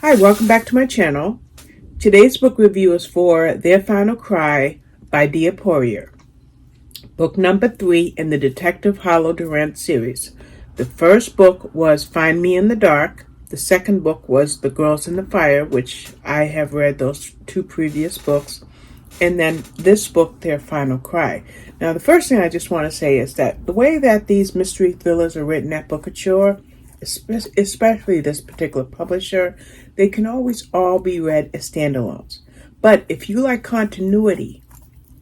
Hi, welcome back to my channel. Today's book review is for Their Final Cry by Deacaor, book number 3 in the Detective Hollow Durant series. The first book was Find Me in the Dark. The second book was The Girls in the Fire, which I have read those two previous books. And then this book, Their Final Cry. Now, the first thing I just want to say is that the way that these mystery thrillers are written at Deacaor, especially this particular publisher, they can always all be read as standalones. But if you like continuity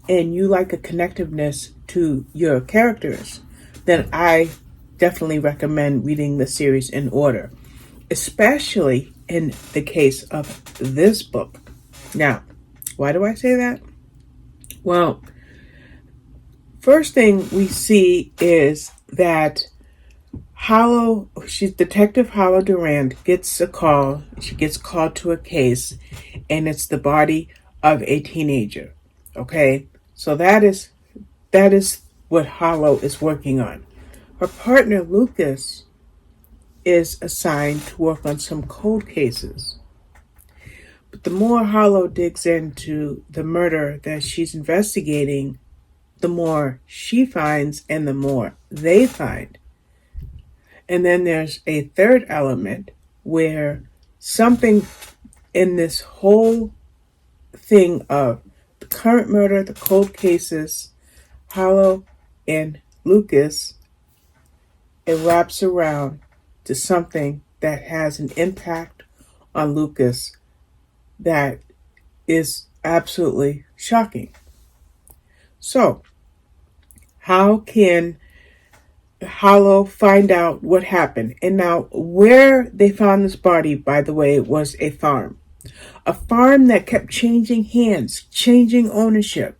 and you like a connectiveness to your characters, then I definitely recommend reading the series in order, especially in the case of this book. Now, why do I say that? Well, first thing we see is that Detective Hollow Durant gets a call. She gets called to a case, and it's the body of a teenager. Okay, so that is what Hollow is working on. Her partner Lucas is assigned to work on some cold cases. But the more Hollow digs into the murder that she's investigating, the more she finds and the more they find. And then there's a third element where something in this whole thing of the current murder, the cold cases, Hollow and Lucas, it wraps around to something that has an impact on Lucas that is absolutely shocking. So, how can Hollow find out what happened? And now, where they found this body, by the way, was a farm that kept changing hands, changing ownership.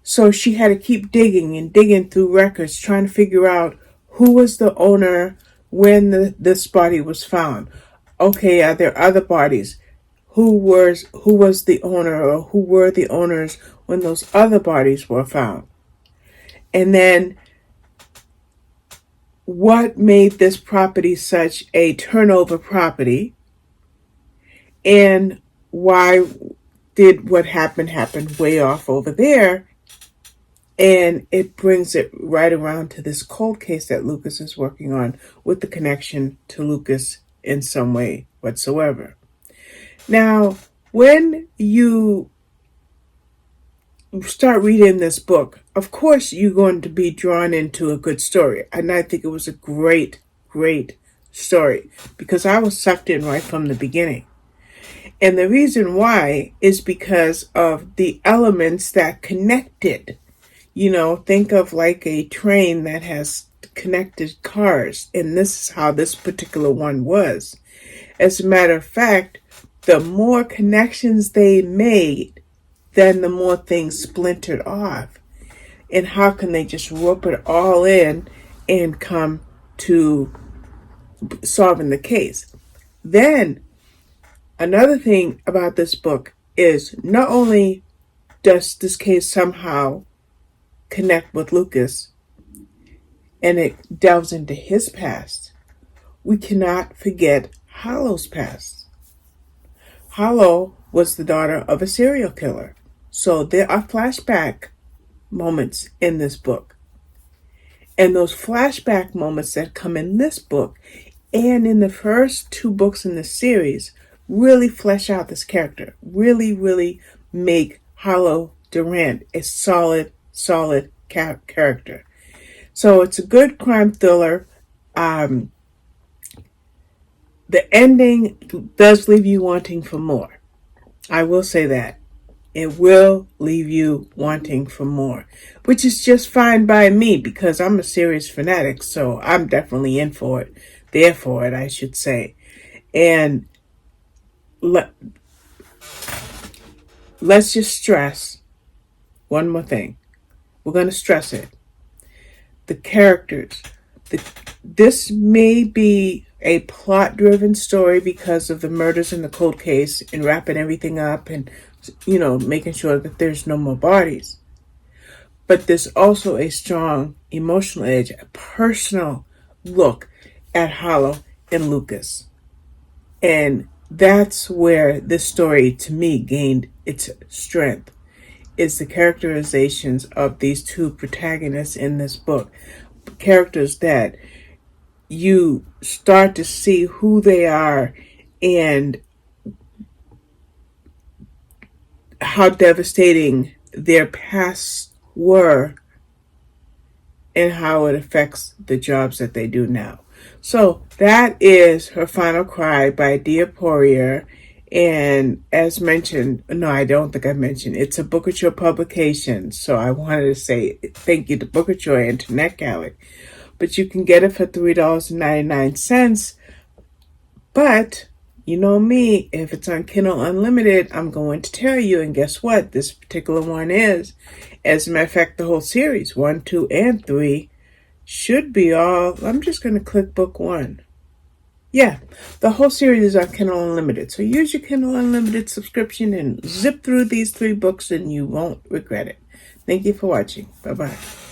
So she had to keep digging and digging through records, trying to figure out who was the owner when this body was found. Okay, are there other bodies? Who was the owner, or who were the owners when those other bodies were found? And then, what made this property such a turnover property, and why did what happened happen way off over there? And it brings it right around to this cold case that Lucas is working on, with the connection to Lucas in some way whatsoever. Now, when you start reading this book, of course you're going to be drawn into a good story. And I think it was a great story, because I was sucked in right from the beginning. And the reason why is because of the elements that connected. You know, think of like a train that has connected cars, and this is how this particular one was. As a matter of fact, the more connections they made, then the more things splintered off. And how can they just rope it all in and come to solving the case? Then, another thing about this book is, not only does this case somehow connect with Lucas and it delves into his past, we cannot forget Hollow's past. Hollow was the daughter of a serial killer. So there are flashback moments in this book. And those flashback moments that come in this book and in the first two books in the series really flesh out this character, really make Hollow Durant a solid character. So it's a good crime thriller. The ending does leave you wanting for more. I will say that. It will leave you wanting for more, which is just fine by me, because I'm a serious fanatic, so I'm definitely in for it. There for it, I should say. And let's just stress one more thing. We're going to stress it. The characters. This may be a plot-driven story because of the murders in the cold case and wrapping everything up and, making sure that there's no more bodies. But there's also a strong emotional edge, a personal look at Hollow and Lucas. And that's where this story, to me, gained its strength, is the characterizations of these two protagonists in this book. Characters that you start to see who they are and how devastating their pasts were and how it affects the jobs that they do now. So that is Her Final Cry by Deacaor. And as mentioned, no, I don't think I mentioned, it's a Booker Joy publication. So I wanted to say thank you to Booker Joy and to NetGalley. But you can get it for $3.99. But you know me, if it's on Kindle Unlimited, I'm going to tell you. And guess what? This particular one is. As a matter of fact, the whole series, 1, 2, and 3, should be all. I'm just going to click book 1. Yeah, the whole series is on Kindle Unlimited. So use your Kindle Unlimited subscription and zip through these 3 books and you won't regret it. Thank you for watching. Bye-bye.